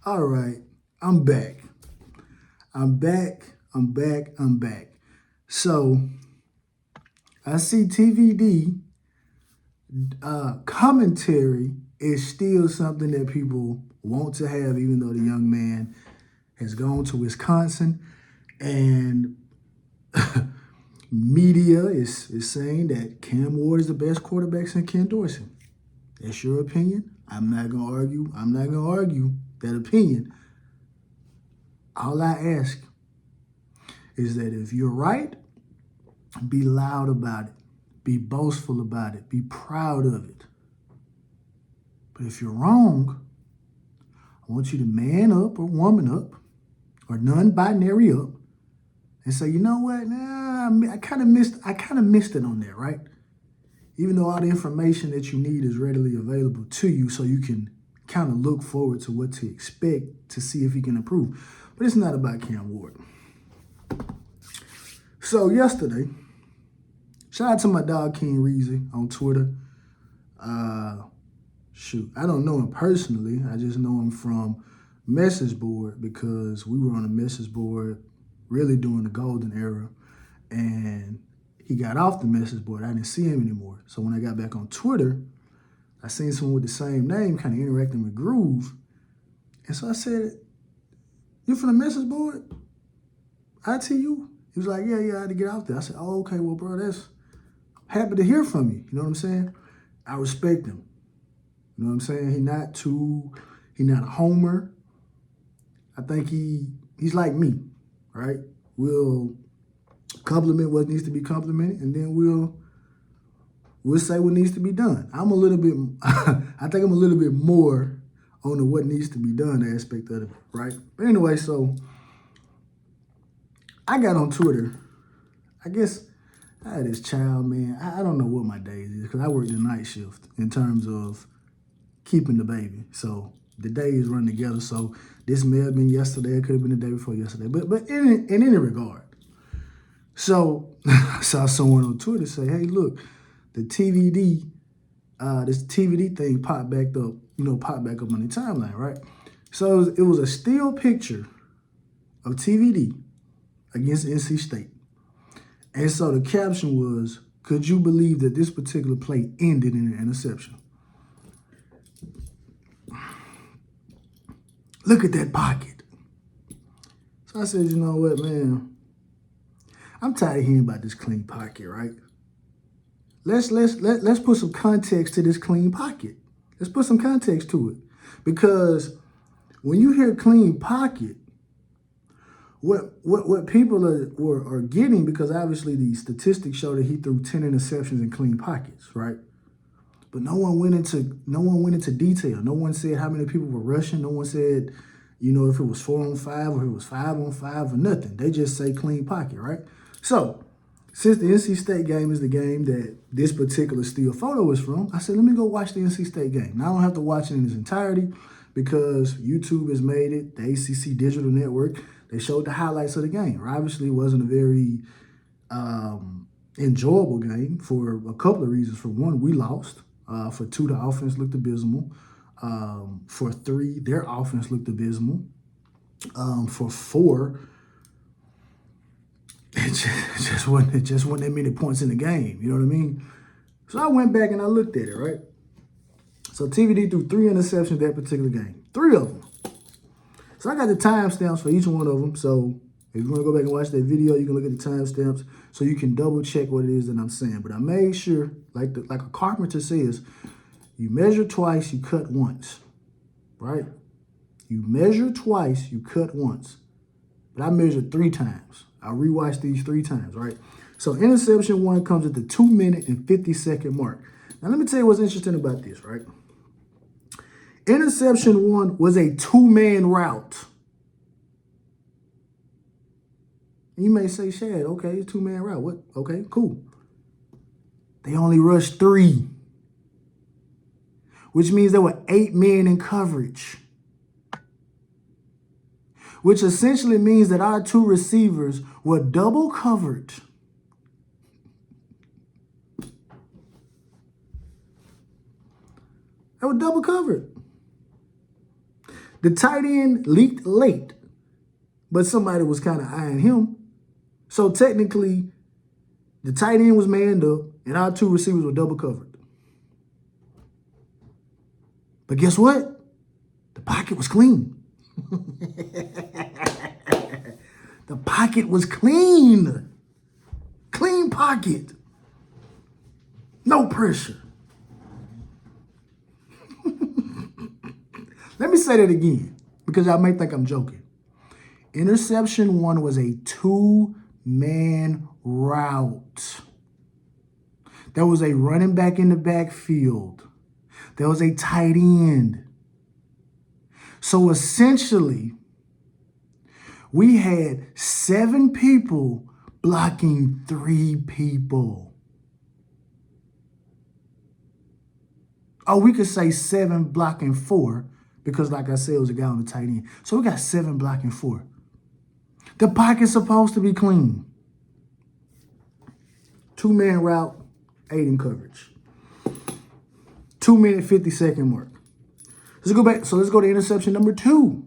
All right, I'm back. I'm back. I'm back. I'm back. So I see TVD commentary is still something that people want to have, even though the young man has gone to Wisconsin and media is saying that Cam Ward is the best quarterback since Ken Dorsey. That's your opinion. I'm not gonna argue. I'm not gonna argue that opinion. All I ask is that if you're right, be loud about it. Be boastful about it. Be proud of it. But if you're wrong, I want you to man up or woman up or non-binary up and say, you know what? Nah, I kind of missed it on there, right? Even though all the information that you need is readily available to you, so you can kind of look forward to what to expect to see if he can improve. But it's not about Cam Ward. So yesterday, shout out to my dog King Reezy on Twitter. I don't know him personally. I just know him from message board because we were on a message board really during the golden era, and he got off the message board. I didn't see him anymore. So when I got back on Twitter, I seen someone with the same name kind of interacting with Groove. And so I said, you from the message board? ITU? He was like, yeah, I had to get out there. I said, oh, okay, well, bro, that's happy to hear from you. You know what I'm saying? I respect him. You know what I'm saying? He not a homer. I think he's like me, right? We'll compliment what needs to be complimented, and then we'll say what needs to be done. I'm a little bit, I think I'm a little bit more on the what needs to be done aspect of it, right? But anyway, so I got on Twitter. I guess I had this child, man. I don't know what my days is because I work the night shift in terms of keeping the baby. So the days run together. So this may have been yesterday. It could have been the day before yesterday. But in any regard. So I saw someone on Twitter say, hey, look, the TVD, this TVD thing popped back up on the timeline, right? So it was a still picture of TVD against NC State. And so the caption was, could you believe that this particular play ended in an interception? Look at that pocket. So I said, you know what, man? I'm tired of hearing about this clean pocket, right? Let's put some context to this clean pocket. Let's put some context to it. Because when you hear clean pocket, what people are getting, because obviously the statistics show that he threw 10 interceptions in clean pockets, right? But no one went into detail. No one said how many people were rushing. No one said, if it was 4-on-5 or if it was 5-on-5 or nothing. They just say clean pocket, right? So since the NC State game is the game that this particular still photo is from, I said, let me go watch the NC State game. Now I don't have to watch it in its entirety because YouTube has made it, the ACC Digital Network, they showed the highlights of the game. Obviously, it wasn't a very enjoyable game for a couple of reasons. For one, we lost. For two, the offense looked abysmal. For three, their offense looked abysmal. For four, it just wasn't that many points in the game. You know what I mean? So I went back and I looked at it, right? So TVD threw 3 interceptions that particular game. 3 of them. So I got the timestamps for each one of them. So if you want to go back and watch that video, you can look at the timestamps so you can double check what it is that I'm saying. But I made sure, like a carpenter says, you measure twice, you cut once, right? You measure twice, you cut once. But I measured 3 times. I rewatched these 3 times, right? So interception 1 comes at the 2-minute and 50-second mark. Now let me tell you what's interesting about this, right? Interception 1 was a 2-man route. You may say, Shad, okay, it's 2-man route. What? Okay, cool. They only rushed 3, which means there were 8 men in coverage, which essentially means that our 2 receivers were double covered. They were double covered. The tight end leaked late, but somebody was kind of eyeing him. So technically, the tight end was manned up, and our two receivers were double covered. But guess what? The pocket was clean. The pocket was clean. Clean pocket. No pressure. Let me say that again, because y'all may think I'm joking. Interception 1 was a 2-man route. There was a running back in the backfield. There was a tight end. So essentially, we had 7 people blocking 3 people. Oh, we could say 7 blocking 4 because, like I said, it was a guy on the tight end. So we got 7 blocking 4. The pocket's supposed to be clean. 2-man route, 8 in coverage. 2-minute, 50-second mark. Let's go back. So let's go to interception number 2.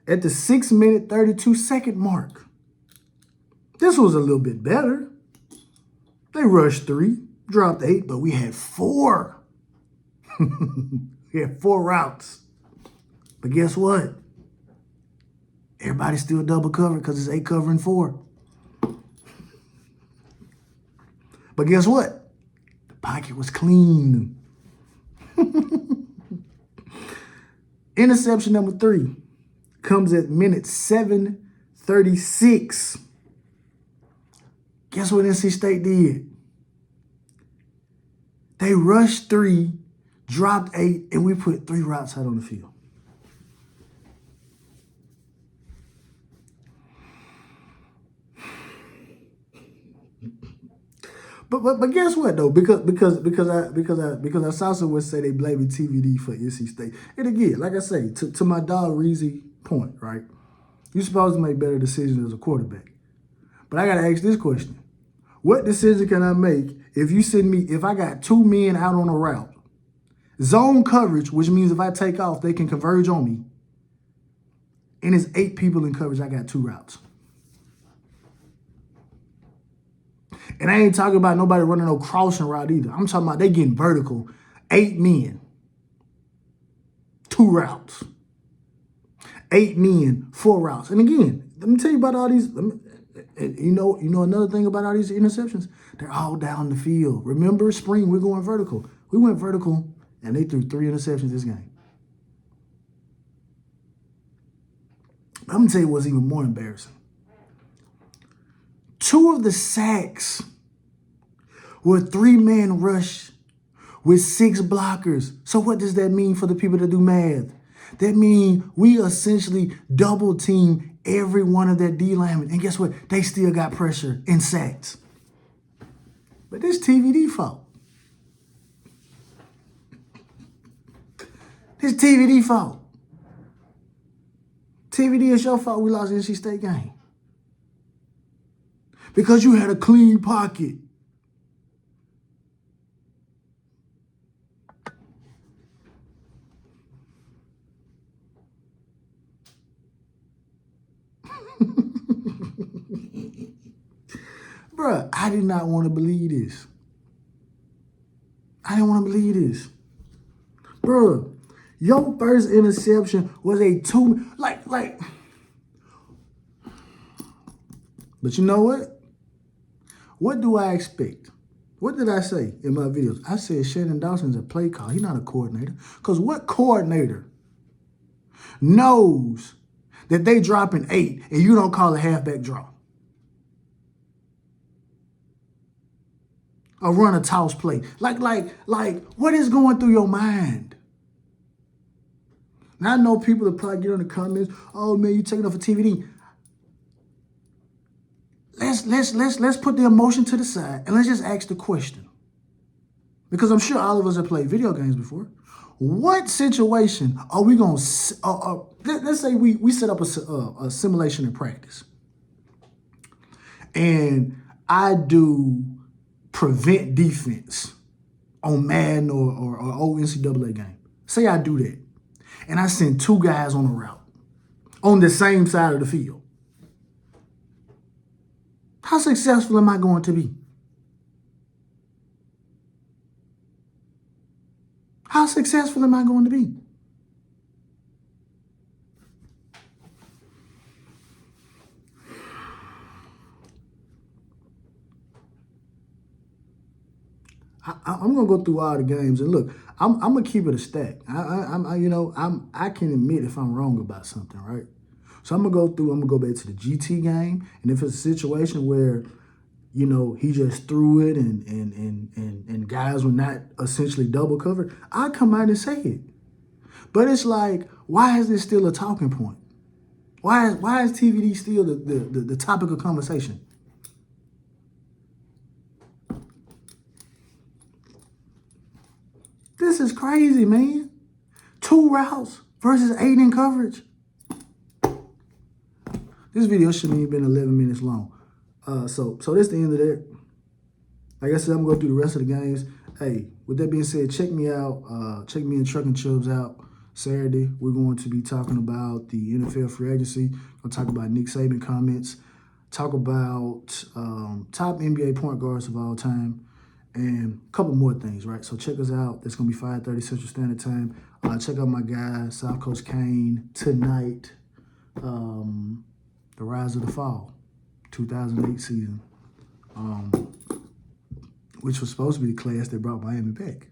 At the 6-minute, 32-second mark. This was a little bit better. They rushed 3, dropped 8, but we had 4. We had 4 routes. But guess what? Everybody's still double covered because it's 8 covering 4. But guess what? The pocket was clean. Interception number 3 comes at minute 7:36. Guess what NC State did? They rushed 3, dropped 8, and we put 3 routes out on the field. But guess what though? Because I saw someone say they blaming TVD for NC State. And again, like I say, to my dog Reezy point, right? You're supposed to make better decisions as a quarterback. But I gotta ask this question. What decision can I make if I got 2 men out on a route? Zone coverage, which means if I take off, they can converge on me. And it's 8 people in coverage, I got 2 routes. And I ain't talking about nobody running no crossing route either. I'm talking about they getting vertical. 8 men. 2 routes. 8 men, 4 routes. And again, let me tell you about all these. You know another thing about all these interceptions? They're all down the field. Remember, spring, we're going vertical. We went vertical, and they threw 3 interceptions this game. I'm going to tell you what's even more embarrassing. 2 of the sacks were 3-man rush with 6 blockers. So what does that mean for the people that do math? That means we essentially double team every one of their D linemen. And guess what? They still got pressure and sacks. But this TVD fault. This TVD fault. TVD, it's your fault we lost the NC State game. Because you had a clean pocket. Bruh, I did not want to believe this. I didn't want to believe this. Bruh, your first interception was a 2, like. But you know what? What do I expect? What did I say in my videos? I said Shannon Dawson's a play call. He's not a coordinator. Because what coordinator knows that they dropping 8 and you don't call a halfback draw? Or run a toss play. Like, what is going through your mind? Now I know people that probably get in the comments, oh man, you taking off a TVD. Let's put the emotion to the side and let's just ask the question. Because I'm sure all of us have played video games before. What situation are we going to, let's say we set up a simulation in practice. And I do prevent defense on Madden or old NCAA game. Say I do that. and I send 2 guys on a route on the same side of the field. How successful am I going to be? How successful am I going to be? I'm gonna go through all the games and look. I'm gonna keep it a stack. I can admit if I'm wrong about something, right? So I'm gonna go through. I'm gonna go back to the GT game, and if it's a situation where he just threw it and guys were not essentially double covered, I come out and say it. But it's like, why is this still a talking point? Why is TVD still the topic of conversation? This is crazy, man. 2 routes versus 8 in coverage. This video shouldn't even been 11 minutes long. So that's the end of that. Like I said, I'm going to go through the rest of the games. Hey, with that being said, check me out. Check me and Truck and Chubbs out Saturday. We're going to be talking about the NFL free agency. We'll talk about Nick Saban comments. Talk about top NBA point guards of all time. And a couple more things, right? So check us out. That's going to be 5:30 Central Standard Time. Check out my guy, South Coast Kane, tonight. The Rise of the Fall, 2008 season, which was supposed to be the class that brought Miami back.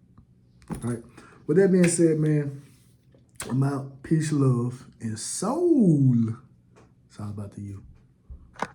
All right. With that being said, man, I'm out. Peace, love, and soul. It's all about the you.